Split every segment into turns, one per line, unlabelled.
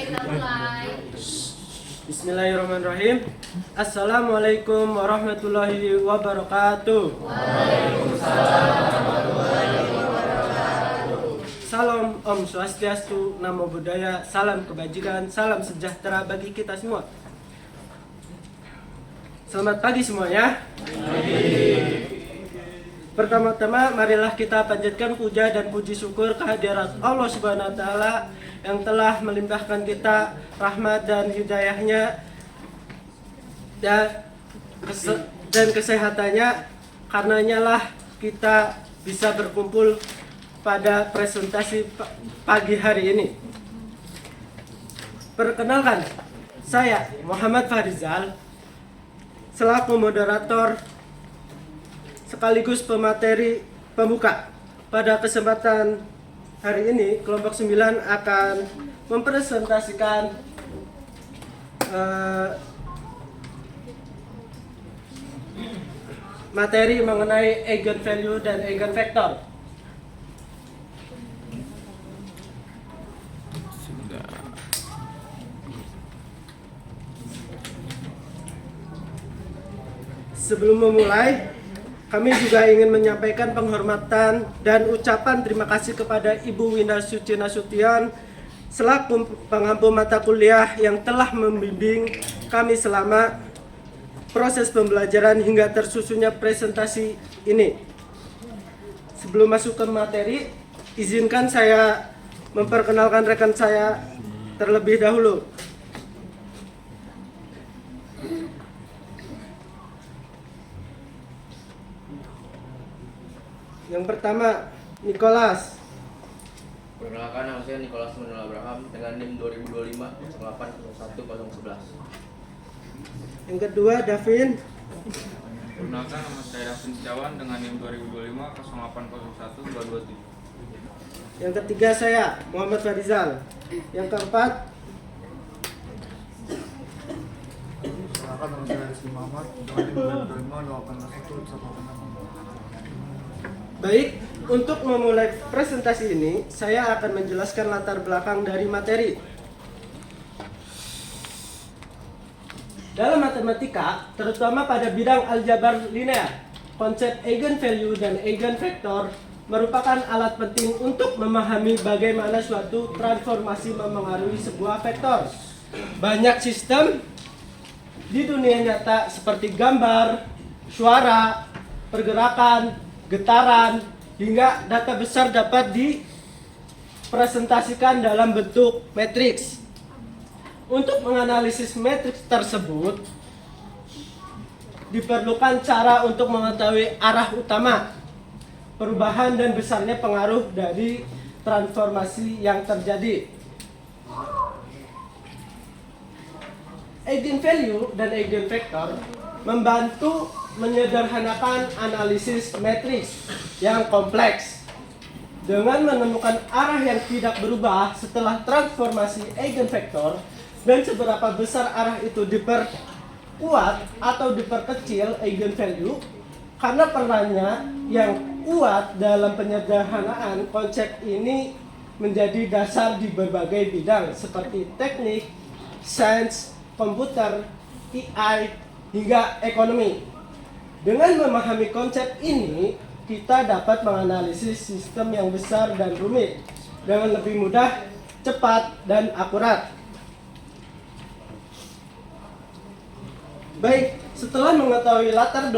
kita mulai.
Bismillahirrahmanirrahim. Assalamualaikum warahmatullahi wabarakatuh.
Waalaikumsalam warahmatullahi wabarakatuh.
Salam Om Swastiastu, Namo Buddhaya, salam kebajikan, salam sejahtera bagi kita semua. Selamat pagi semuanya. Pertama-tama marilah kita panjatkan puja dan puji syukur kehadirat Allah Subhanahu wa taala yang telah melimpahkan kita rahmat dan hidayahnya dan kesehatannya. Karenanya lah kita bisa berkumpul pada presentasi pagi hari ini. Perkenalkan, saya Muhammad Farizal selaku moderator sekaligus pemateri pembuka. Pada kesempatan hari ini, kelompok 9 akan mempresentasikan materi mengenai eigenvalue dan eigenvektor. Sebelum memulai, kami juga ingin menyampaikan penghormatan dan ucapan terima kasih kepada Ibu Winda Suci Nasution selaku pengampu mata kuliah yang telah membimbing kami selama proses pembelajaran hingga tersusunnya presentasi ini. Sebelum masuk ke materi, izinkan saya memperkenalkan rekan saya terlebih dahulu. Yang pertama, Nicholas.
Perkenalkan, nama saya Nicholas Manuel Abraham dengan NIM 2025 0801 011.
Yang kedua, Davin.
Perkenalkan, nama saya Davin Setiawan dengan NIM 2025 0801 227.
Yang ketiga, saya Muhammad Farizal. Yang keempat,
Silakan, nama saya Rizky Muhammad dengan NIM 2025 0801
baik, untuk memulai presentasi ini, saya akan menjelaskan latar belakang dari materi. Dalam matematika, terutama pada bidang aljabar linear, konsep eigenvalue dan eigenvektor merupakan alat penting untuk memahami bagaimana suatu transformasi memengaruhi sebuah vektor. Banyak sistem di dunia nyata seperti gambar, suara, pergerakan, getaran, hingga data besar dapat dipresentasikan dalam bentuk matriks. Untuk menganalisis matriks tersebut, diperlukan cara untuk mengetahui arah utama, perubahan dan besarnya pengaruh dari transformasi yang terjadi. Eigenvalue dan eigenvektor membantu menyederhanakan analisis matriks yang kompleks dengan menemukan arah yang tidak berubah setelah transformasi eigenvektor dan seberapa besar arah itu diperkuat atau diperkecil eigenvalue. Karena perannya yang kuat dalam penyederhanaan konsep ini menjadi dasar di berbagai bidang seperti teknik, sains, komputer, AI, hingga ekonomi. Dengan memahami konsep ini, kita dapat menganalisis sistem yang besar dan rumit dengan lebih mudah, cepat, dan akurat. Baik, setelah mengetahui latar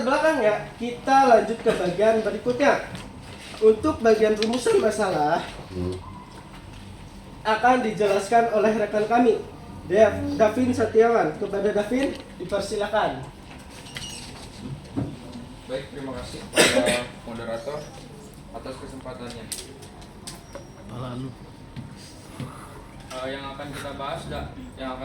belakangnya, kita lanjut ke bagian berikutnya. Untuk bagian rumusan masalah akan dijelaskan oleh rekan kami, Davin Setiawan. Kepada Davin, dipersilakan.
Baik, terima kasih kepada moderator atas kesempatannya. Yang akan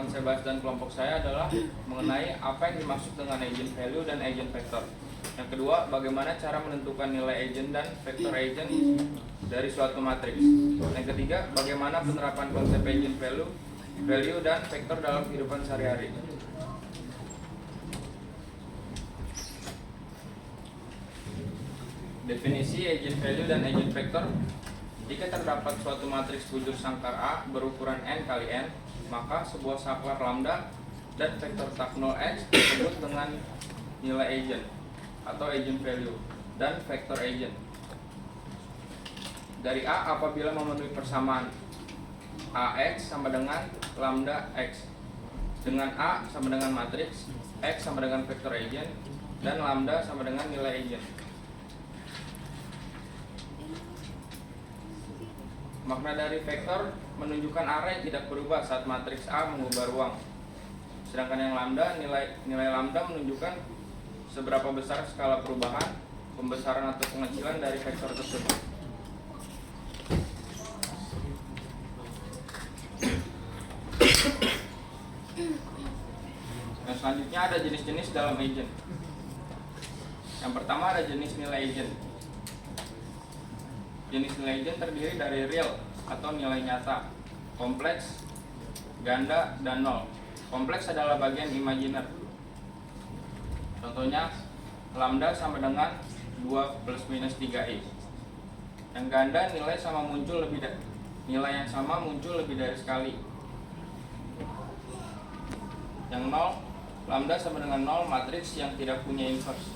saya bahas dan kelompok saya adalah mengenai apa yang dimaksud dengan eigenvalue dan eigenvektor. Yang kedua, bagaimana cara menentukan nilai eigen dan vektor eigen dari suatu matriks. Yang ketiga, bagaimana penerapan konsep eigenvalue, value dan vektor dalam kehidupan sehari-hari. Definisi eigenvalue dan eigenvektor. Jika terdapat suatu matriks bujur sangkar A berukuran n kali n, maka sebuah saklar lambda dan vektor tak 0x disebut dengan nilai eigen atau eigen value dan vektor eigen. Dari A apabila memenuhi persamaan AX sama dengan lambda X, dengan A sama dengan matriks, X sama dengan vektor eigen, dan lambda sama dengan nilai eigen. Makna dari vektor menunjukkan arah yang tidak berubah saat matriks A mengubah ruang. Sedangkan yang lambda, nilai lambda menunjukkan seberapa besar skala perubahan, pembesaran atau pengecilan dari vektor tersebut. Nah, selanjutnya ada jenis-jenis dalam eigen. Yang pertama ada jenis nilai eigen. Jenis nilai eigen terdiri dari real atau nilai nyata, kompleks, ganda, dan nol. Kompleks adalah bagian imajiner. Contohnya lambda sama dengan 2 plus minus 3i. Yang ganda nilai yang sama muncul lebih dari sekali. Yang nol, lambda sama dengan 0 matriks yang tidak punya inverse.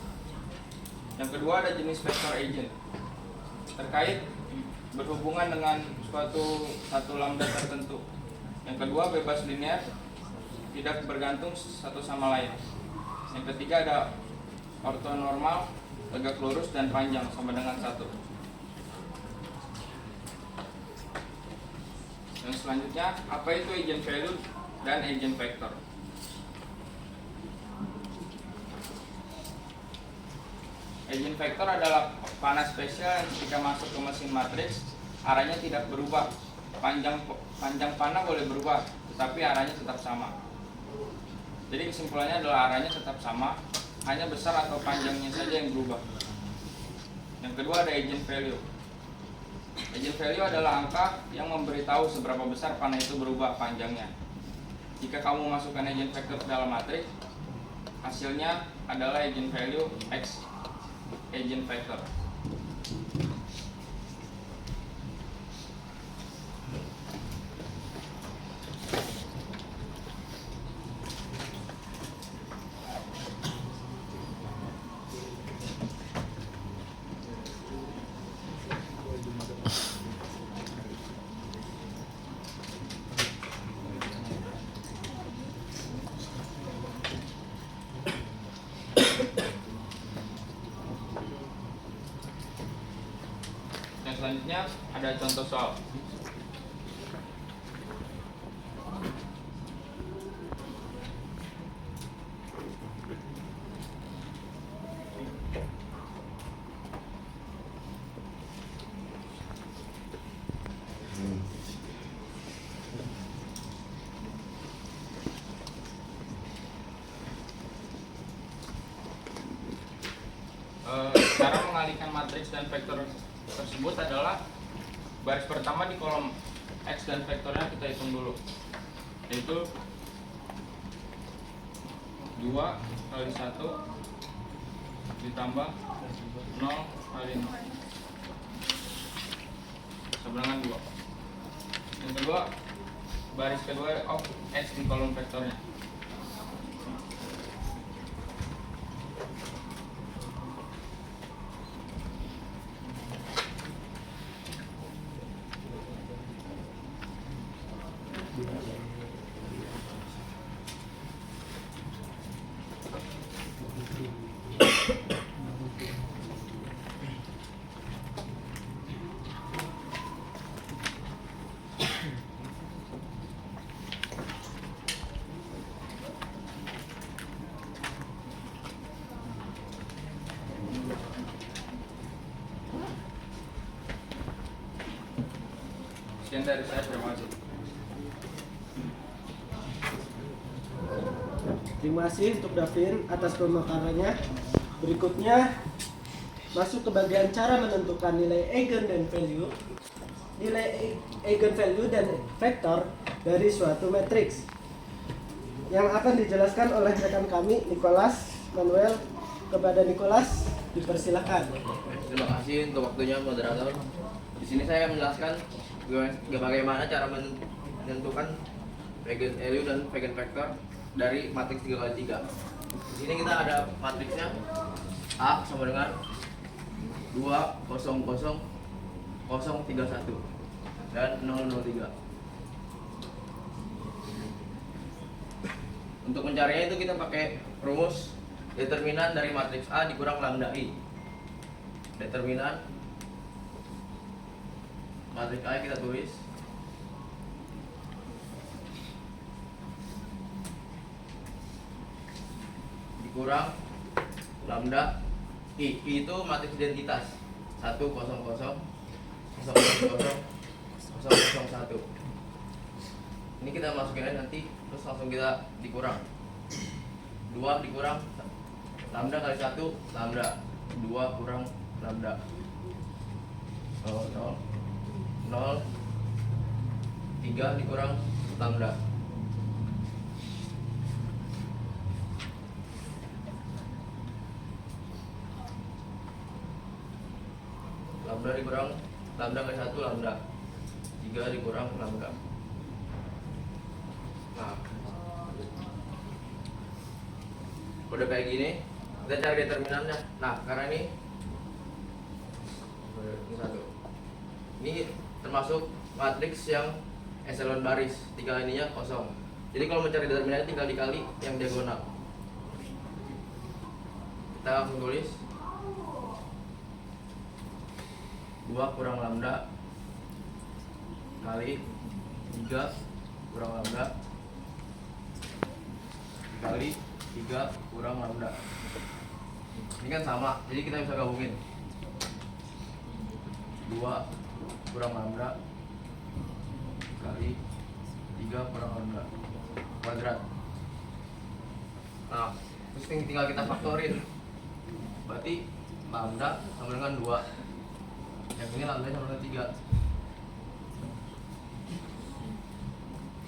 Yang kedua ada jenis vektor eigen. Terkait berhubungan dengan satu lambda tertentu. Yang kedua bebas linear, tidak bergantung satu sama lain. Yang ketiga ada ortonormal, tegak lurus dan panjang sama dengan 1. Yang selanjutnya, apa itu eigen value dan eigen vektor? Eigen vektor adalah panah spesial yang ketika masuk ke mesin matriks arahnya tidak berubah. Panjang panah boleh berubah, tetapi arahnya tetap sama. Jadi kesimpulannya adalah arahnya tetap sama, hanya besar atau panjangnya saja yang berubah. Yang kedua ada eigen value. Eigen value adalah angka yang memberitahu seberapa besar panah itu berubah panjangnya. Jika kamu masukkan eigen vektor ke dalam matriks, hasilnya adalah eigen value X eigen vektor. Selanjutnya ada contoh soal. Cara mengalihkan matriks dan vektor tersebut adalah baris pertama di kolom X dan vektornya kita hitung dulu, yaitu 2 kali 1 ditambah 0 kali 0 sama dengan 2. Yang kedua, baris kedua X di kolom vektornya. Sekian dari saya, terima kasih.
Terima kasih untuk Davin atas pemaparannya. Berikutnya masuk ke bagian cara menentukan nilai eigen dan value. Nilai eigen value dan vektor dari suatu matriks yang akan dijelaskan oleh rekan kami Nicholas Manuel. Kepada Nicholas dipersilakan.
Terima kasih untuk waktunya moderator. Di sini saya menjelaskan bagaimana cara menentukan eigenvalue dan eigenvektor dari matriks 3x3. Di sini kita ada matriksnya A sama dengan 2 0 0 0 3 1 dan 0 0 3. Untuk mencarinya itu kita pakai rumus determinan dari matriks A dikurang lambda I. Determinan matriks A kita tulis dikurang lambda I. I itu matriks identitas 1 0 0 0 0 0 0 1. Ini kita masukin aja nanti, terus langsung kita dikurang 2 dikurang lambda kali 1 lambda 2 kurang lambda 0 0 0 3 dikurang lambda lambda dikurang lambda kali 1 lambda 3 dikurang lambda. Nah, udah kayak gini kita cari determinannya. Nah, karena ini satu, ini termasuk matriks yang echelon baris, 3 ininya kosong. Jadi kalau mencari determinannya tinggal dikali yang diagonal. Kita langsung tulis 2 kurang lambda kali 3 kurang lambda kali 3 kurang lambda. Ini kan sama, jadi kita bisa gabungin 2 kurang lambda kali 3 kurang lambda kuadrat. Nah, terus tinggal kita faktorin. Berarti lambda sama dengan 2. Yang ini lambda sama dengan 3.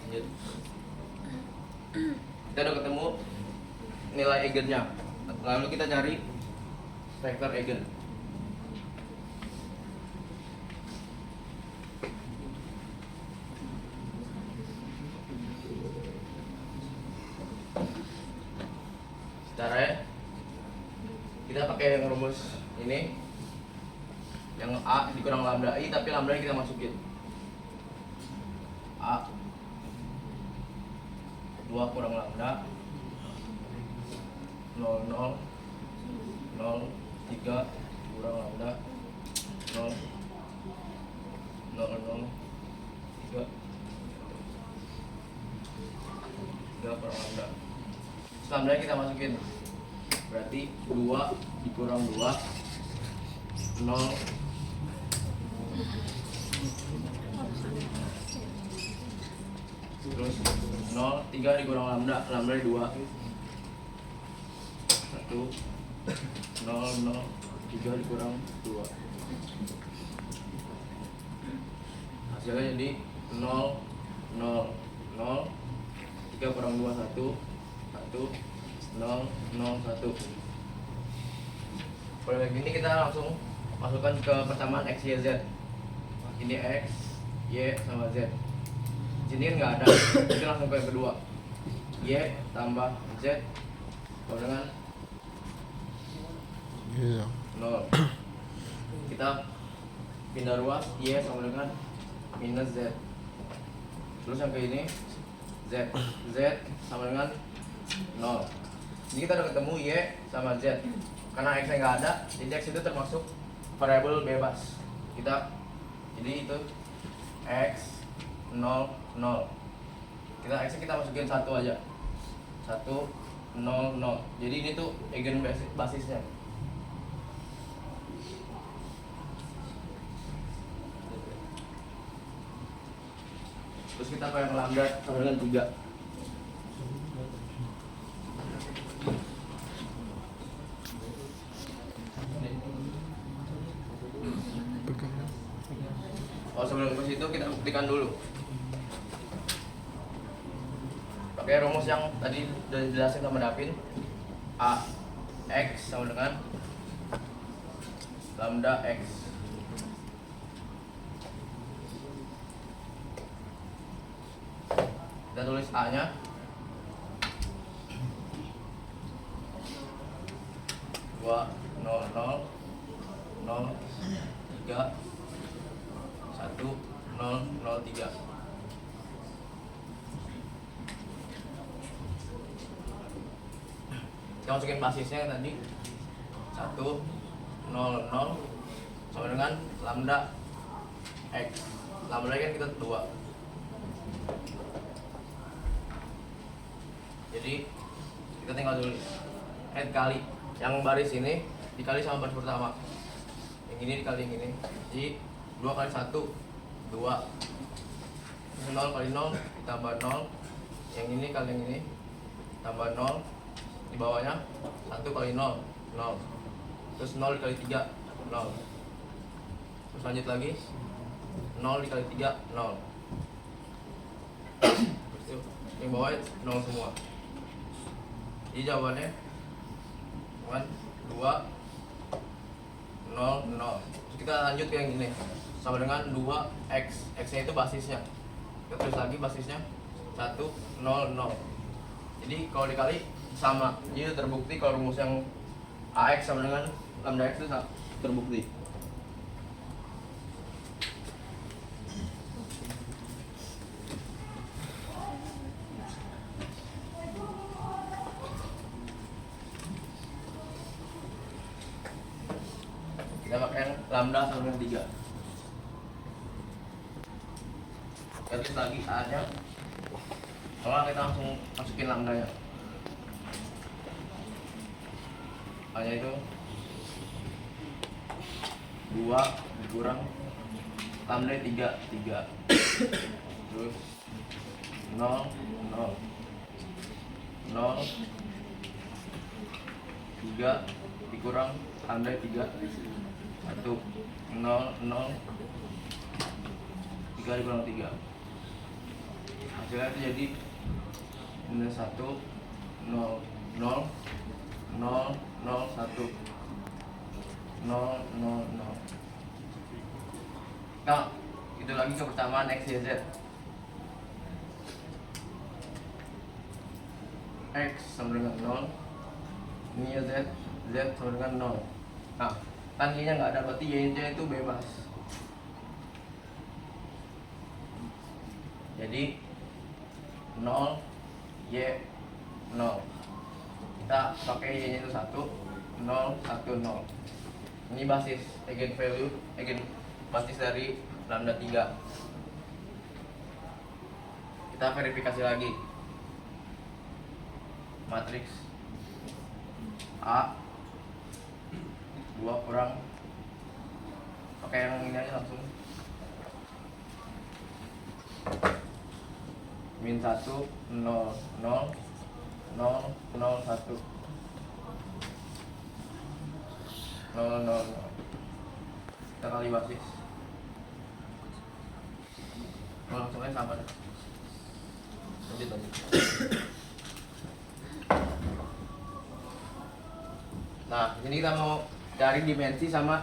Lanjut. Kita udah ketemu nilai eigennya. Lalu kita cari vektor eigen. Caranya kita pakai yang rumus ini, yang A dikurang lambda I, tapi lambda kita masukin A 2 kurang lambda 0 0 0 3 kurang lambda 0 0 0 3 kurang lambda. Terus lambda kita masukin, berarti 2 dikurang 2 0 terus 0 3 dikurang lambda 2 1 0 0 3 dikurang 2, hasilnya jadi 0 0 0 3 kurang 2 1 1 0 0 1. Pada kayak gini kita langsung masukkan ke persamaan X, Y, Z. Ini X, Y sama Z. Di sini kan nggak ada, kita langsung ke yang kedua. Y tambah Z sama dengan 0. Kita pindah ruas, Y sama dengan minus Z. Terus yang ke ini Z, Z sama dengan 0. Jadi kita udah ketemu Y sama Z. Karena X nya nggak ada, jadi X itu termasuk variabel bebas. Jadi itu X 0 0. X nya kita masukin 1 aja. 1 0 0. Jadi ini tuh eigen basisnya. Terus kita pakai lambda sama dengan 3. Oh, sebelum ke situ kita buktikan dulu. Pakai rumus yang tadi udah dijelasin sama Davin. A X sama dengan lambda X. Kita tulis A nya 200031003. Kita masukin basisnya yang tadi 100 sama dengan lambda x. Lambda kan kita 2. Jadi kita tinggal tulis kali yang baris ini dikali sama baris pertama, yang ini dikali yang ini. Jadi 2 kali 1 2, 0 kali 0 ditambah 0, yang ini kali yang ini tambah 0, di bawahnya 1 kali 0 0, terus 0 dikali 3 0, terus lanjut lagi 0 dikali 3 0, terus yang bawah 0 semua. Jadi jawabannya 2 0 0. Terus kita lanjut ke yang ini sama dengan 2x. X nya itu basisnya, kita tulis lagi basisnya 1 0 0. Jadi kalau dikali sama, jadi terbukti kalau rumus yang AX sama dengan lambda X itu terbukti. Kita pakai yang lambda sama dengan 3. Kita tulis lagi A nya, soalnya kita langsung masukin lambda nya. A nya itu 2 dikurang lambda 3 terus 0 0 0 3 dikurang lambda 3 1 0 0 3 dikurang 3, hasilnya itu jadi minus 1 0 0 0 0 1 0 0 0 0. Nah, itu lagi ke persamaan X, Y, Z. X sama dengan 0, ini ya Z, Z sama dengan 0. Nah, kan Y nya nggak ada, berarti Y nya itu bebas. Jadi 0 Y 0. Kita pakai Y nya itu 1 0 1 0. Ini basis eigenvalue, basis dari lambda 3. Kita verifikasi lagi. Matriks A 2 kurang, pakai yang ini aja langsung, min 1 0 0 0 0 1 0 0 0. Kita kali basis, langsung aja sama. Lanjut. Nah, ini kita mau cari dimensi sama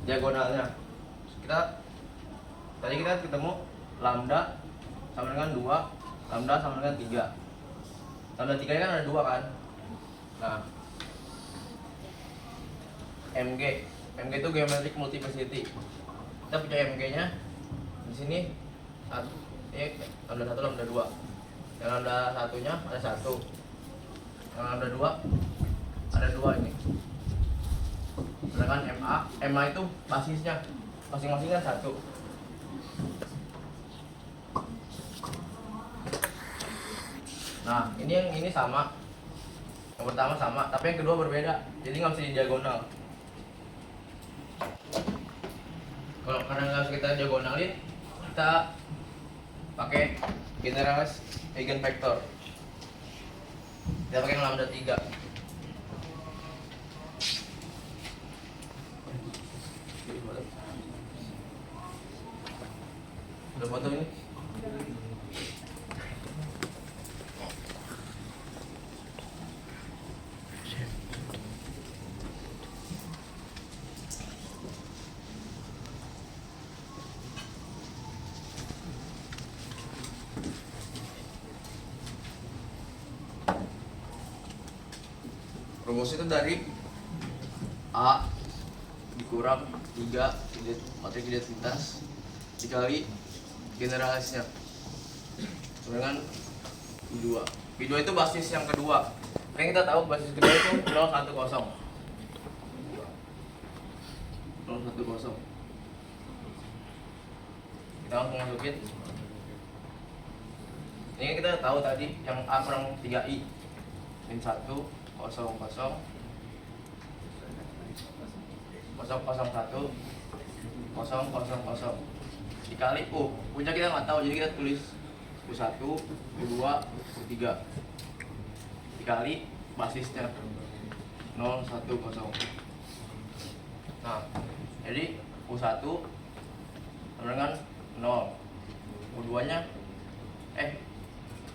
diagonalnya. Tadi kita ketemu lambda sama dengan 2, lambda sama dengan 3. Lambda 3 kan ada 2 kan. Nah, MG itu geometric multiplicity. Kita punya MG nya di sini lambda 1 lambda 2. Yang lambda 1 nya ada 1, yang lambda 2 ada 2 ini. Sedangkan MA itu basisnya masing-masing kan 1. Nah, yang ini sama, yang pertama sama, tapi yang kedua berbeda, jadi nggak bisa di diagonal. Karena nggak bisa kita diagonalin, kita pakai generalis eigenvector. Kita pakai yang lambda 3. Udah foto ini? Rumus itu dari A dikurang 3 matrik identitas dikali generalisnya dengan I2. I2 itu basis yang kedua. Kan kita tahu basis kedua itu 010. 010. Kita langsung masukin. Ini kita tahu tadi yang A kurang 3I min 1 0 0 0 0 1 0 0 0 dikali U. U-nya kita nggak tahu, jadi kita tulis U1, U2, U3 dikali basisnya 0 1 0. Nah, jadi U1 sama dengan 0. U2 nya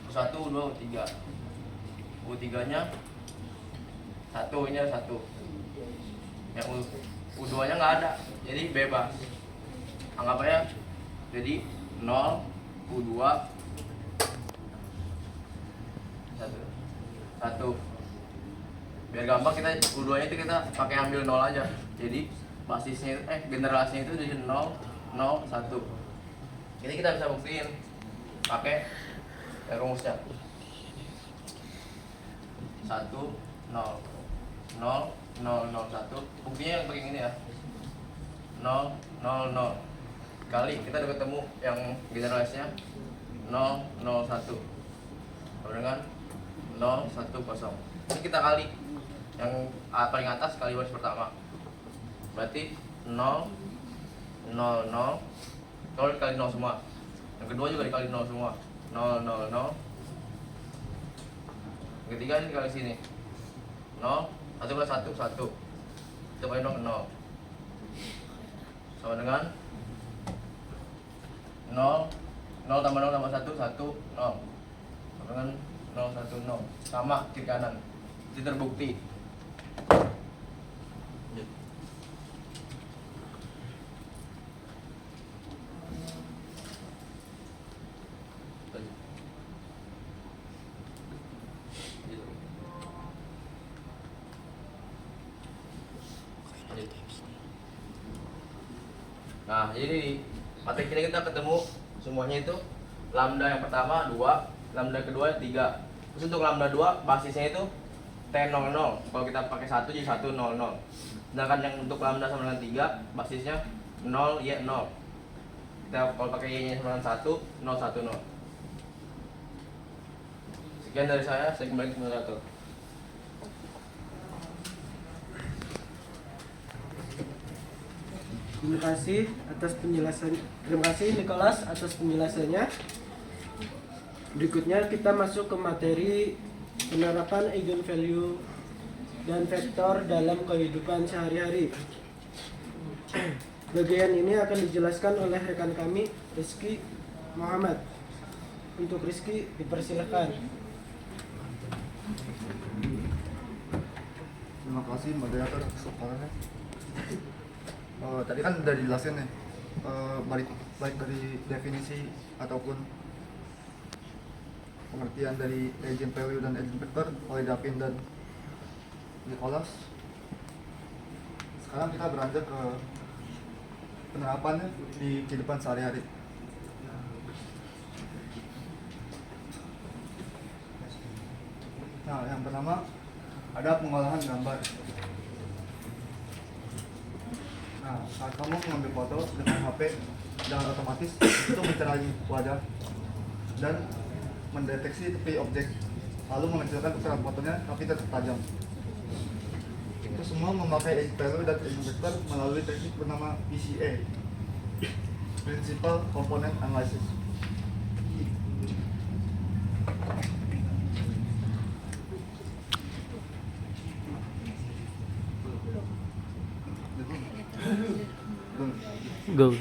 U1, U2, U3. U3 nya 1, ini ada 1. Yang U2 nya nggak ada, jadi bebas. Anggap aja jadi 0, U2 1. Biar gampang kita U2 nya itu kita pakai ambil 0 aja. Jadi basisnya generasinya itu jadi 0 0 1. Ini kita bisa buktiin pakai rumusnya 1 0 0 0 0 1. Buktinya yang pakai ini ya 0 0 0 kali kita udah ketemu yang generasinya 0 0 1 sama dengan 0 1 0. Ini kita kali yang paling atas kali baris pertama, berarti 0 0 0 kalau dikali 0 semua. Yang kedua juga dikali 0 semua, 0 0 0. Yang ketiga ini dikali sini 0 1 plus 1 1 itu kali 0 0 sama dengan 0 0 tambah 0 tambah 1 1 0 sama dengan 0 1 0 sama kiri kanan. Itu terbukti. Nah, jadi materi ini kita ketemu semuanya itu lambda yang pertama 2, lambda kedua 3. Terus untuk lambda 2 basisnya itu T00. Kalau kita pakai 1 jadi 1 0 0. Sedangkan yang untuk lambda sama dengan 3 basisnya 0 Y 0. Kita kalau pakai Y nya sama dengan 1 0 1 0. Sekian dari saya kembali ke moderator.
Terima kasih atas penjelasan. Terima kasih Nicholas atas penjelasannya. Berikutnya kita masuk ke materi penerapan eigenvalue dan vektor dalam kehidupan sehari-hari. Bagian ini akan dijelaskan oleh rekan kami Rizky Muhammad. Untuk Rizky dipersilakan.
Terima kasih moderator kesempatannya. Tadi kan udah dijelasin nih, baik dari definisi ataupun pengertian dari eigenvalue dan eigenvector oleh Davin dan Nicholas. Sekarang kita beranjak ke penerapannya di kehidupan sehari-hari. Nah, yang pertama ada pengolahan gambar. Nah, saat kamu mengambil foto dengan HP dengan otomatis itu mencari wajah dan mendeteksi tepi objek, lalu mengecilkan ukuran fotonya tapi tetap tajam. Itu semua memakai eigenvalue dan eigenvector melalui teknik bernama PCA, Principal Component Analysis.
Go.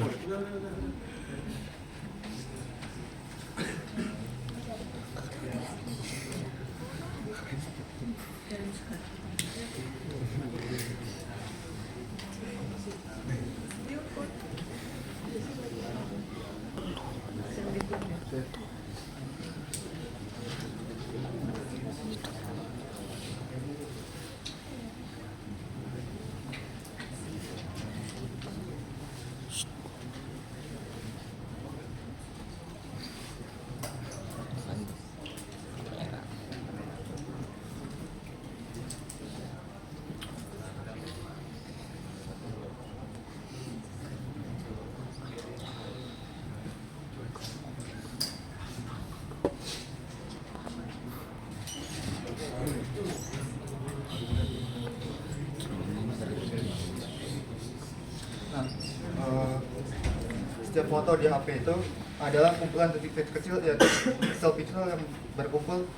foto di HP itu adalah kumpulan titik kecil yaitu pixel-pixel yang berkumpul.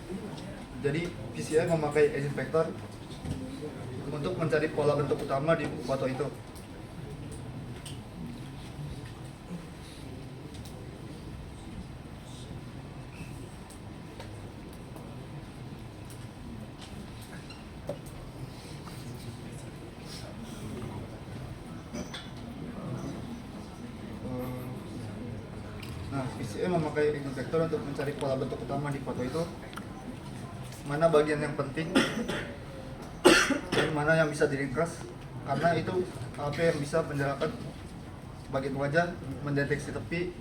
Jadi PCI memakai agent vector untuk mencari pola bentuk utama di foto itu. Nah, PCI memakai agent vector untuk mencari pola bentuk utama di foto itu. Mana bagian yang penting dan mana yang bisa diringkas, karena itu HP yang bisa menjelaskan bagian wajah, mendeteksi tepi,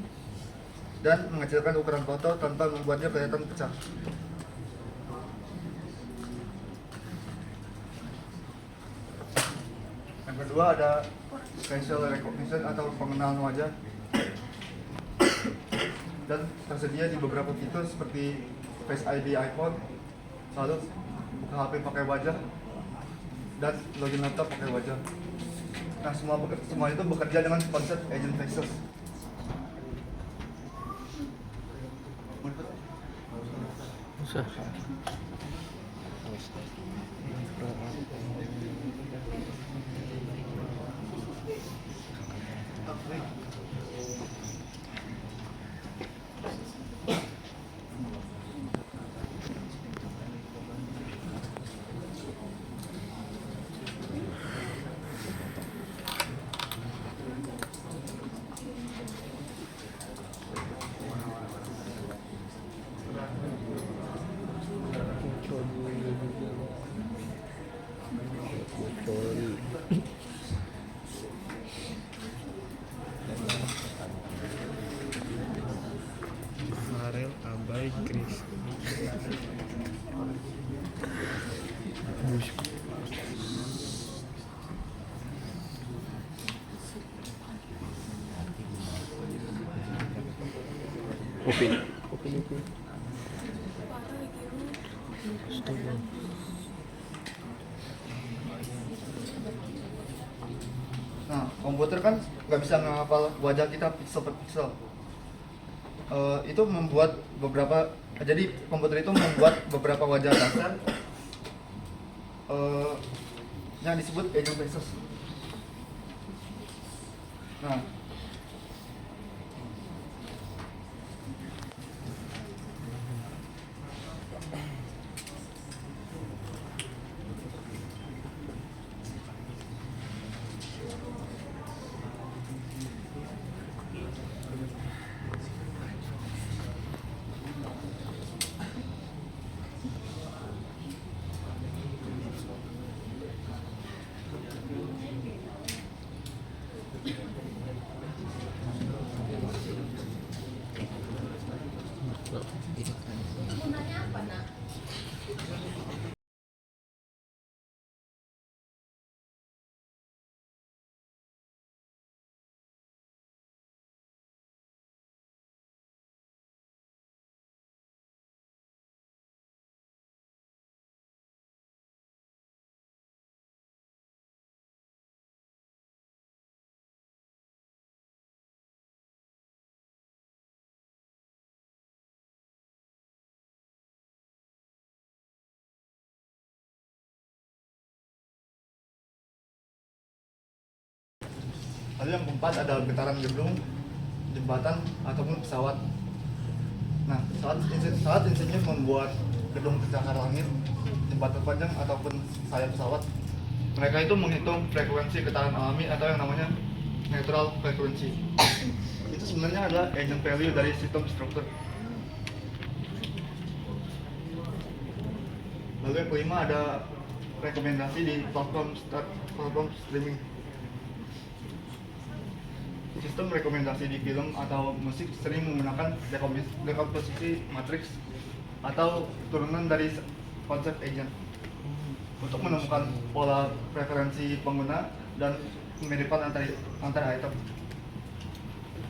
dan mengecilkan ukuran foto tanpa membuatnya kelihatan pecah. Yang kedua ada facial recognition atau pengenalan wajah, dan tersedia di beberapa fitur seperti Face ID iPhone, lalu buka HP pakai wajah, dan login laptop pakai wajah. Nah, semua itu bekerja dengan konsep agent faces.
Farel Abai Chris Upin
Nah, komputer kan nggak bisa ngapal wajah kita pixel per pixel. Itu membuat jadi komputer itu membuat beberapa wajah dasar yang disebut agent faces. Nah,
Gunanya apa, Nak?
lalu yang keempat ada getaran gedung, jembatan, ataupun pesawat. Nah, saat insinyur membuat gedung pencakar langit, jembatan panjang, ataupun sayap pesawat, mereka itu menghitung frekuensi getaran alami atau yang namanya neutral frequency. Itu sebenarnya adalah agent value dari sistem struktur. Lalu yang kelima ada rekomendasi di platform streaming. Sistem rekomendasi di film atau musik sering menggunakan dekomposisi matriks atau turunan dari konsep agent untuk menemukan pola preferensi pengguna dan kemiripan antara item.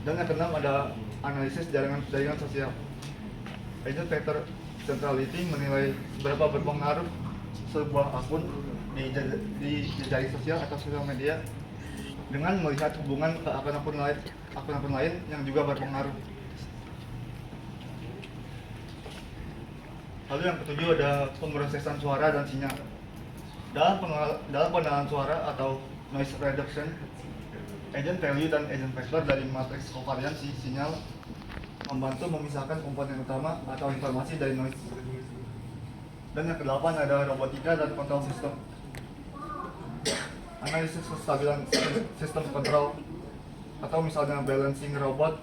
Dan yang keenam ada analisis jaringan sosial. Agent vector centrality menilai seberapa berpengaruh sebuah akun di jejaring sosial atau sosial media dengan melihat hubungan ke akun-akun lain yang juga berpengaruh. Lalu yang ketujuh ada pemrosesan suara dan sinyal. Dalam pengenalan suara atau noise reduction, agent value dan agent factor dari matriks kovariansi sinyal membantu memisahkan komponen utama atau informasi dari noise. Dan yang kedelapan ada robotika dan kontrol sistem. Analisis kestabilan sistem kontrol atau misalnya balancing robot,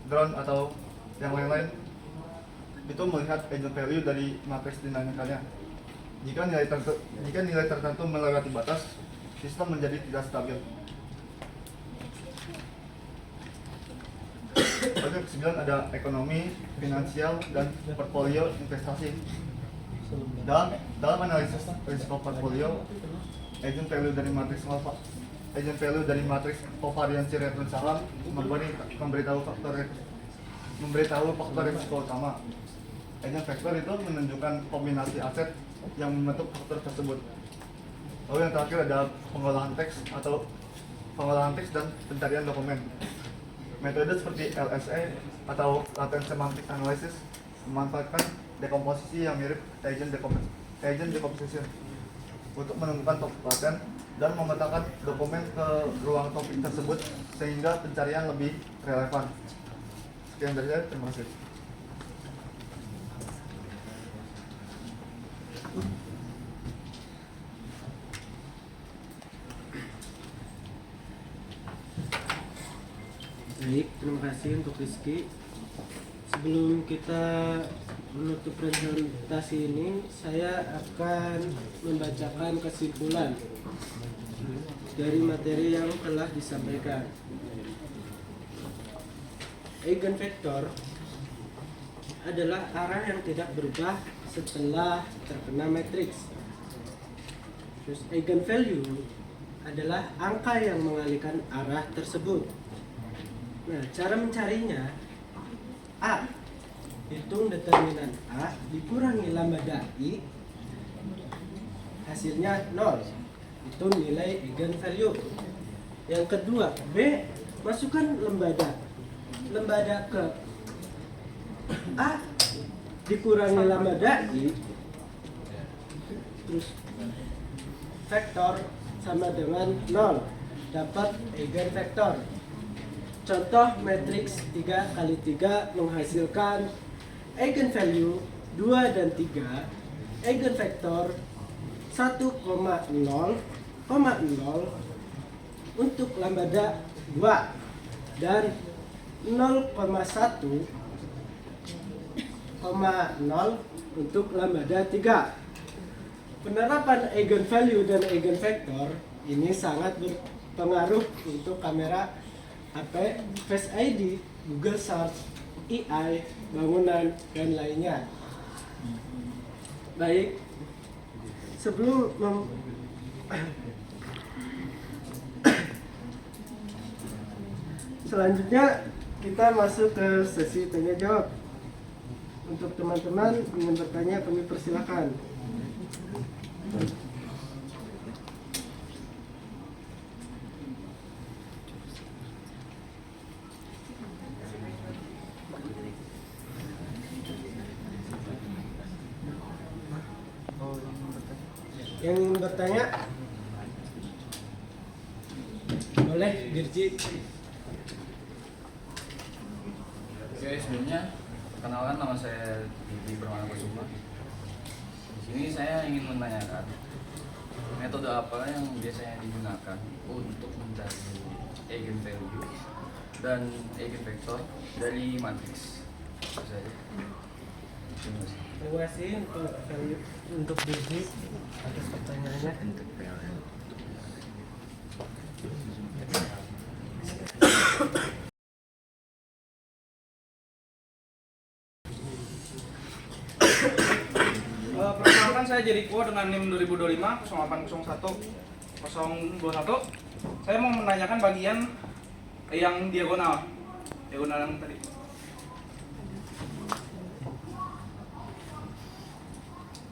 drone atau yang lain-lain itu melihat agent value dari matriks dinamikanya. Jika nilai tertentu melewati batas, sistem menjadi tidak stabil. Lalu yang ke-9 ada ekonomi, finansial, dan portfolio investasi. Dalam analisis risiko portfolio, agent value dari matriks kovariansi return saham memberitahu faktor risiko utama. Agent factor itu menunjukkan kombinasi aset yang membentuk faktor tersebut. Lalu yang terakhir ada pengolahan teks dan pencarian dokumen. Metode seperti LSA atau latent semantic analysis memanfaatkan dekomposisi yang mirip agent decomposition untuk menemukan topik laten dan memetakan dokumen ke ruang topik tersebut sehingga pencarian lebih relevan. Sekian dari saya, terima kasih.
Baik, terima kasih untuk Rizky. Sebelum kita menutup presentasi ini, saya akan membacakan kesimpulan dari materi yang telah disampaikan. Eigenvector adalah arah yang tidak berubah setelah terkena matriks. Terus eigenvalue adalah angka yang mengalihkan arah tersebut. Nah, cara mencarinya, A, hitung determinan A dikurangi lambda I, hasilnya 0. Itu nilai eigenvalue. Yang kedua, B, masukkan lambda ke A dikurangi lambda I, terus vektor sama dengan 0, dapat eigenvector. Contoh matriks 3 kali 3 menghasilkan eigenvalue 2 dan 3, eigenvector 1,0,0 untuk lambda 2 dan 0,1,0 untuk lambda 3. Penerapan eigenvalue dan eigenvector ini sangat berpengaruh untuk kamera HP, Face ID, Google Search, AI, bangunan, dan lainnya. Baik, selanjutnya kita masuk ke sesi tanya jawab. Untuk teman-teman ingin bertanya, kami persilakan. Yang ingin bertanya boleh, Girji.
Oke, sebelumnya perkenalkan, nama saya Didi Permana Kusuma. Di sini saya ingin menanyakan metode apa yang biasanya digunakan untuk mencari eigenvalue dan eigenvector dari matriks. Itu saja. Terima kasih.
Terima kasih untuk Girji atas pertanyaannya.
Perkenalkan, saya Jericho dengan NIM 2025 0801 021. Saya mau menanyakan bagian yang diagonal yang tadi.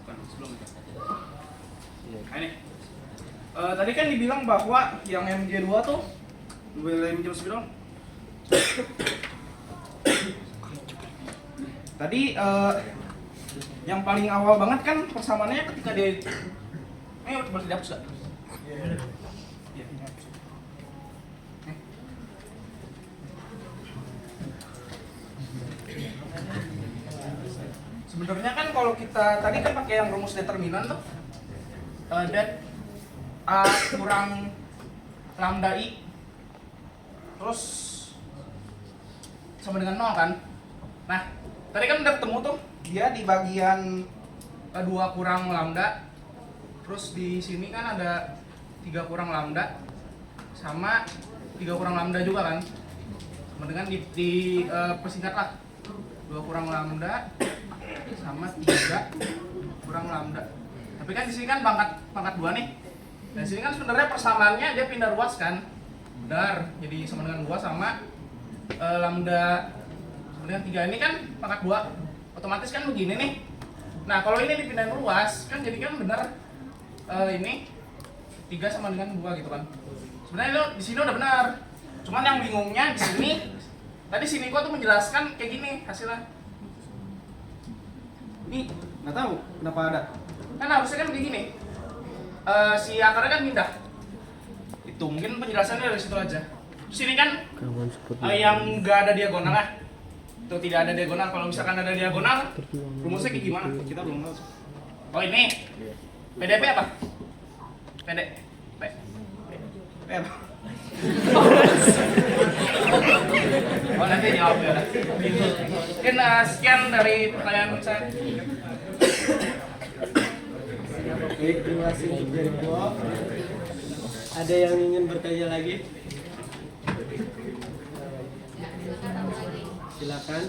Bukan, sebelum itu. Nah, ini. Tadi kan dibilang bahwa yang MG2 tuh Boleh minjem sepi dong? Tadi yang paling awal banget kan persamaannya ketika dia boleh dihapus gak? Iya. Sebenarnya kan kalau kita tadi kan pakai yang rumus determinan tuh, dat A kurang lambda I terus sama dengan 0 kan. Nah tadi kan udah ketemu tuh dia di bagian 2 kurang lambda, terus di sini kan ada 3 kurang lambda sama 3 kurang lambda juga kan, sama dengan di persingkat lah 2 kurang lambda sama 3 kurang lambda. Tapi kan di sini kan pangkat 2 nih. Dan sini kan sebenarnya persamaannya dia pindah ruas kan. Benar. Jadi sama dengan 2 sama lambda sama dengan 3 ini kan pangkat 2. Otomatis kan begini nih. Nah, kalau ini dipindahin ruas kan jadi kan benar ini 3 sama dengan 2 gitu kan. Sebenarnya lo di sini udah benar. Cuman yang bingungnya di sini tadi sini gua tuh menjelaskan kayak gini hasilnya. Ini nggak tahu kenapa ada. Kan harusnya kan begini. Si akarnya kan pindah. Itu mungkin penjelasannya dari situ aja. Terus ini kan yang nggak ada diagonal lah. Itu tidak ada diagonal. Kalau misalkan ada diagonal, rumusnya kayak gimana? Kita belum tahu. Oh ini. PDP apa? PD. P apa? Oh nanti jawab ya. Mungkin sekian dari pertanyaan saya.
Baik, terima kasih untuk Jericho. Ada yang ingin bertanya lagi? Silakan.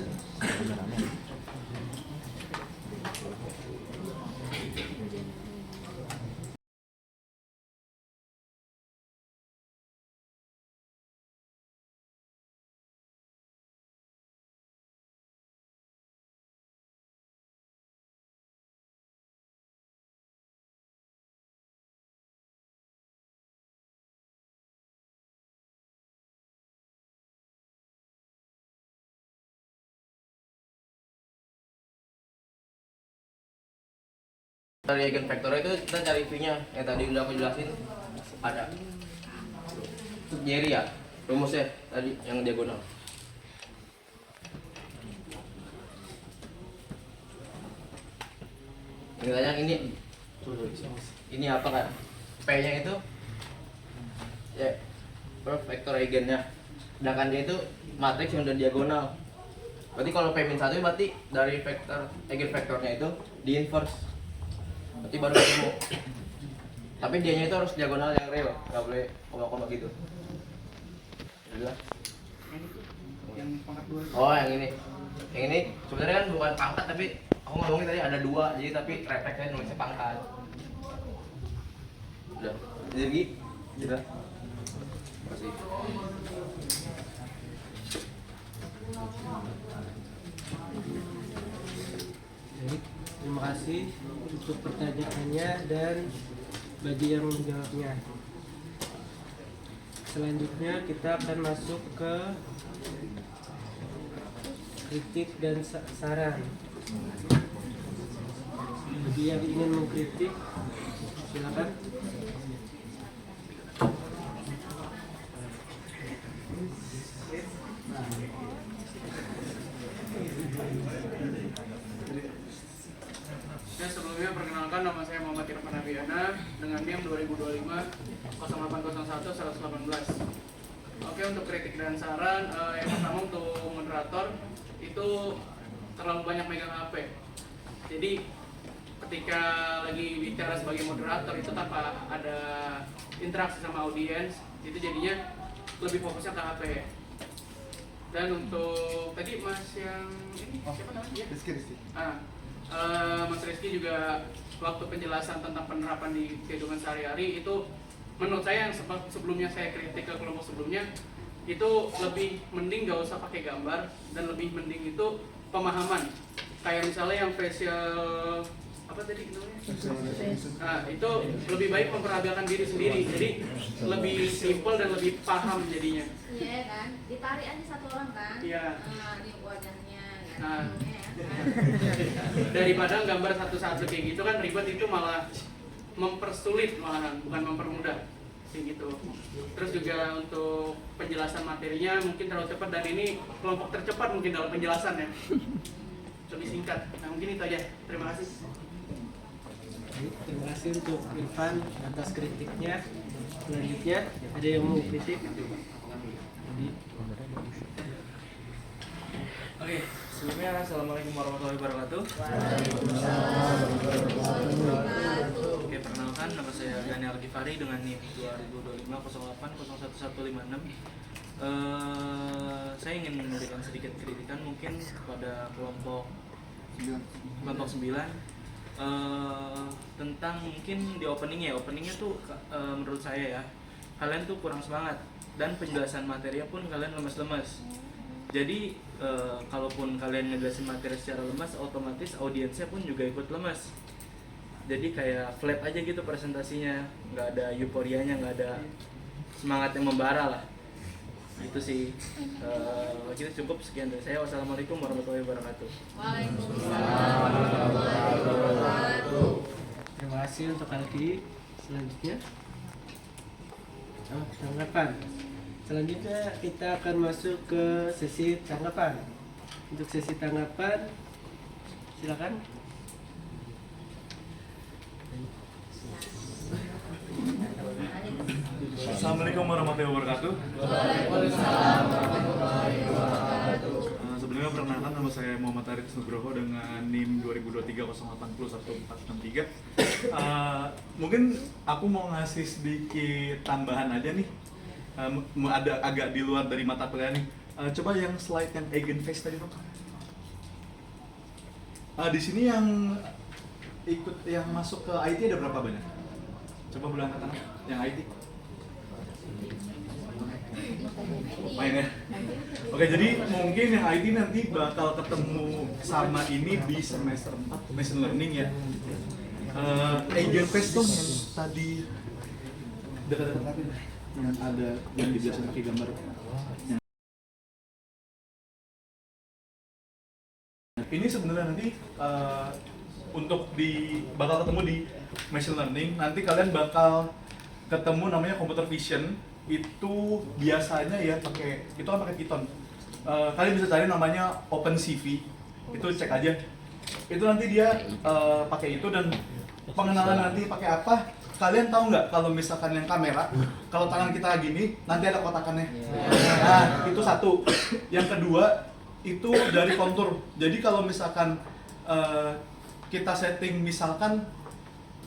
Dari eigenvektor itu kita cari V-nya yang tadi udah aku jelasin, ada Jerry ya rumusnya tadi yang diagonal. Ini tanya ini apa kan? P-nya itu ya vektor eigennya, sedangkan dia itu matriks yang udah diagonal. Berarti kalau P-1 berarti dari vektor eigenvektornya itu di inverse. Berarti baru ketemu. Tapi dianya itu harus diagonal yang real, nggak boleh koma-koma gitu. Udah.
Yang pangkat 2.
Oh yang ini. Yang ini sebenarnya kan bukan pangkat tapi aku ngomongin tadi ada 2, jadi tapi refleksnya nulisnya pangkat. Udah. Jadi udah. Masih.
Baik, terima kasih untuk pertanyaannya dan bagi yang menjawabnya. Selanjutnya kita akan masuk ke kritik dan saran. Bagi yang ingin mengkritik, silakan.
Ya, sebelumnya perkenalkan nama saya Muhammad Irfan Abiana dengan NIM 2025 0801 118. Oke, untuk kritik dan saran, yang pertama untuk moderator itu terlalu banyak megang HP. Jadi ketika lagi bicara sebagai moderator itu tanpa ada interaksi sama audiens, itu jadinya lebih fokusnya ke HP. Dan untuk tadi Mas yang ini siapa namanya?
Rizky.
Mas Rizky juga waktu penjelasan tentang penerapan di kehidupan sehari-hari itu menurut saya yang sebelumnya saya kritik ke kelompok sebelumnya itu lebih mending gak usah pakai gambar dan lebih mending itu pemahaman. Kayak misalnya yang facial apa tadi namanya? Nah, itu lebih baik memperagakan diri sendiri. Jadi lebih simpel dan lebih paham jadinya.
Iya kan, ditarik aja satu orang kan.
Iya.
Nah, ini wajahnya.
Nah.
Ya, kan?
Daripada gambar satu-satu kayak gitu kan ribet, itu malah mempersulit malahan, bukan mempermudah kayak gitu. Terus juga untuk penjelasan materinya mungkin terlalu cepat, dan ini kelompok tercepat mungkin dalam penjelasannya. Lebih singkat. Nah, mungkin itu aja. Terima kasih.
Terima kasih untuk Irfan atas kritiknya. Selanjutnya ada yang mau kritik?
Oke, sebelumnya assalamualaikum warahmatullahi wabarakatuh. Oke, perkenalkan nama saya Gani Al-Ghifari dengan NIM 2025-08-01156. Saya ingin memberikan sedikit kritikan mungkin kepada kelompok 9 tentang mungkin di openingnya tuh menurut saya ya, kalian tuh kurang semangat, dan penjelasan materinya pun kalian lemas-lemas. Jadi kalaupun kalian ngejelasin materi secara lemas, otomatis audiensnya pun juga ikut lemas. Jadi kayak flat aja gitu presentasinya, nggak ada euforianya, nggak ada semangat yang membara lah. Itu sih. Kita cukup, sekian dari saya. Wassalamualaikum warahmatullahi wabarakatuh.
Waalaikumsalam warahmatullahi wabarakatuh.
Terima kasih untuk Alki. Selanjutnya, tanggapan. Selanjutnya kita akan masuk ke sesi tanggapan. Untuk sesi tanggapan, silakan.
Assalamualaikum warahmatullahi wabarakatuh. Sebelumnya perkenalkan, nama saya Muhammad Arif Nugroho dengan NIM 2023-08-11463. Mungkin aku mau ngasih sedikit tambahan aja nih. Ada agak di luar dari mata kuliah nih. Coba yang slide yang Eigenface tadi dong. Di sini yang ikut, yang masuk ke IT ada berapa banyak? Coba boleh angkat tangan yang IT. Main ya. Oke, jadi mungkin yang IT nanti bakal ketemu sama ini di semester 4 machine learning ya. Eigenface tuh yang tadi dekat-dekat yang ada yang dibiasakan pakai gambar. Ini sebenarnya nanti untuk bakal ketemu di machine learning. Nanti kalian bakal ketemu namanya computer vision. Itu biasanya ya pakai Python. Kalian bisa cari namanya OpenCV. Itu cek aja. Itu nanti dia pakai itu, dan pengenalan nanti pakai apa? Kalian tahu nggak kalau misalkan yang kamera, kalau tangan kita gini, nanti ada kotakannya. Nah, itu satu. Yang kedua, itu dari kontur. Jadi kalau misalkan kita setting misalkan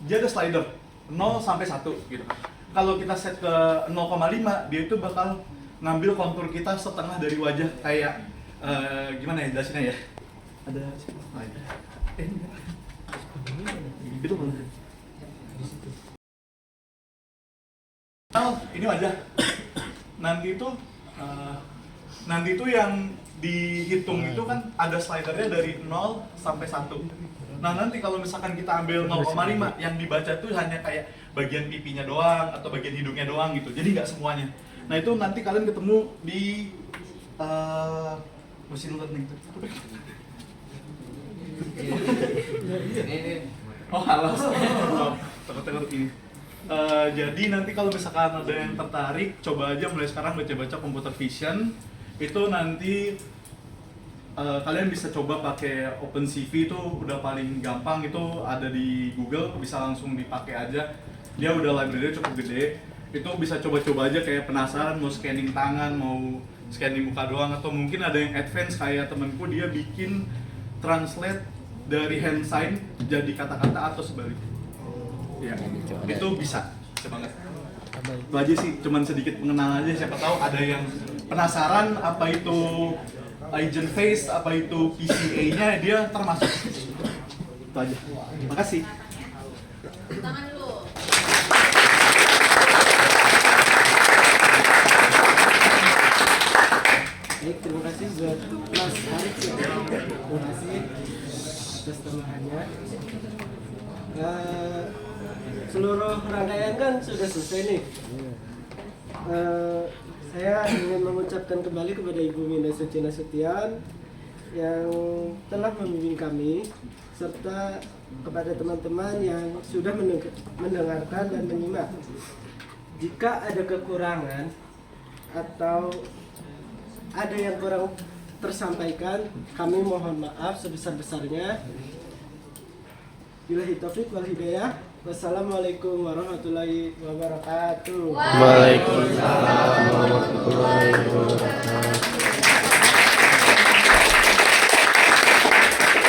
dia ada slider 0 sampai 1 gitu. Kalau kita set ke 0,5, dia itu bakal ngambil kontur kita setengah dari wajah, kayak gimana ya jelasinnya ya? Ada itu ini wajah. Nanti itu yang dihitung itu kan ada slidernya dari 0 sampai 1. Nah, nanti kalau misalkan kita ambil 0,5, yang dibaca tuh hanya kayak bagian pipinya doang atau bagian hidungnya doang gitu. Jadi nggak semuanya. Nah, itu nanti kalian ketemu di machine learning. Oh, halas. Takut ini. Jadi nanti kalau misalkan ada yang tertarik, coba aja mulai sekarang baca-baca computer vision. Itu nanti kalian bisa coba pakai OpenCV, itu udah paling gampang, itu ada di Google, bisa langsung dipakai aja. Dia udah library cukup gede. Itu bisa coba-coba aja, kayak penasaran mau scanning tangan, mau scanning muka doang, atau mungkin ada yang advance kayak temenku, dia bikin translate dari hand sign jadi kata-kata atau sebaliknya. Ya, itu bisa banget. Itu aja sih, cuman sedikit pengenalan aja, siapa tahu ada yang penasaran apa itu Eigenface, apa itu PCA-nya, dia termasuk. Itu aja. Makasih.
Tangan dulu.
Baik, terima kasih buat Mas Arif ya. Terima kasih atas tambahannya. Seluruh rangkaian kan sudah selesai nih. Saya ingin mengucapkan kembali kepada Ibu Mina Suci Nasution yang telah membimbing kami, serta kepada teman-teman yang sudah mendengarkan dan menyimak. Jika ada kekurangan atau ada yang kurang tersampaikan, kami mohon maaf sebesar-besarnya. Billahi taufiq wal hidayah. Wassalamualaikum warahmatullahi wabarakatuh.
Waalaikumsalam warahmatullahi wabarakatuh.